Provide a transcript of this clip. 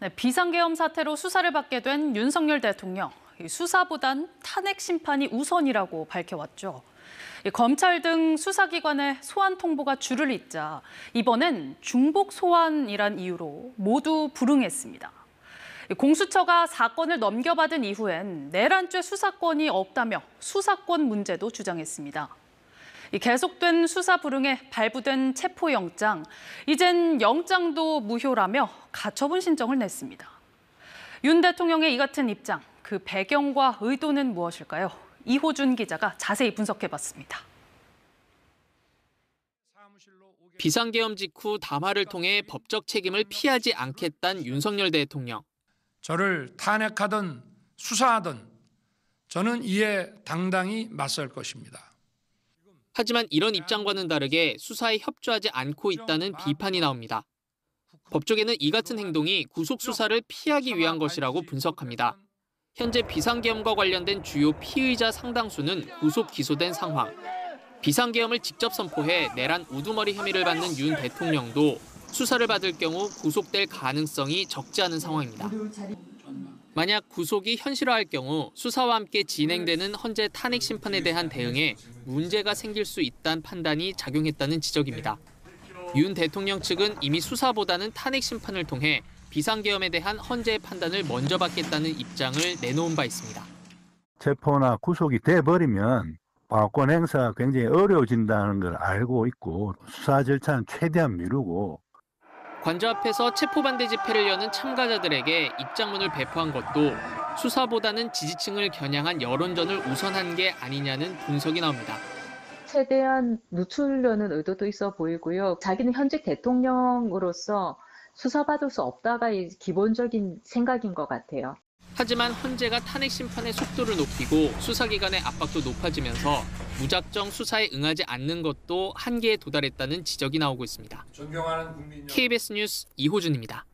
네, 비상계엄 사태로 수사를 받게 된 윤석열 대통령. 수사보단 탄핵 심판이 우선이라고 밝혀왔죠. 검찰 등 수사기관의 소환 통보가 줄을 잇자 이번엔 중복 소환이란 이유로 모두 불응했습니다. 공수처가 사건을 넘겨받은 이후엔 내란죄 수사권이 없다며 수사권 문제도 주장했습니다. 계속된 수사 불응에 발부된 체포영장, 이젠 영장도 무효라며 가처분 신청을 냈습니다. 윤 대통령의 이 같은 입장, 그 배경과 의도는 무엇일까요? 이호준 기자가 자세히 분석해봤습니다. 비상계엄 직후 담화를 통해 법적 책임을 피하지 않겠다는 윤석열 대통령. 저를 탄핵하든 수사하든 저는 이에 당당히 맞설 것입니다. 하지만 이런 입장과는 다르게 수사에 협조하지 않고 있다는 비판이 나옵니다. 법조계는 이 같은 행동이 구속 수사를 피하기 위한 것이라고 분석합니다. 현재 비상계엄과 관련된 주요 피의자 상당수는 구속 기소된 상황. 비상계엄을 직접 선포해 내란 우두머리 혐의를 받는 윤 대통령도 수사를 받을 경우 구속될 가능성이 적지 않은 상황입니다. 만약 구속이 현실화할 경우 수사와 함께 진행되는 헌재 탄핵 심판에 대한 대응에 문제가 생길 수 있다는 판단이 작용했다는 지적입니다. 윤 대통령 측은 이미 수사보다는 탄핵 심판을 통해 비상계엄에 대한 헌재의 판단을 먼저 받겠다는 입장을 내놓은 바 있습니다. 체포나 구속이 돼버리면 방어권 행사가 굉장히 어려워진다는 걸 알고 있고 수사 절차는 최대한 미루고 관저 앞에서 체포반대 집회를 여는 참가자들에게 입장문을 배포한 것도 수사보다는 지지층을 겨냥한 여론전을 우선한 게 아니냐는 분석이 나옵니다. 최대한 늦추려는 의도도 있어 보이고요. 자기는 현직 대통령으로서 수사받을 수 없다가 기본적인 생각인 것 같아요. 하지만 헌재가 탄핵 심판의 속도를 높이고 수사기관의 압박도 높아지면서 무작정 수사에 응하지 않는 것도 한계에 도달했다는 지적이 나오고 있습니다. KBS 뉴스 이호준입니다.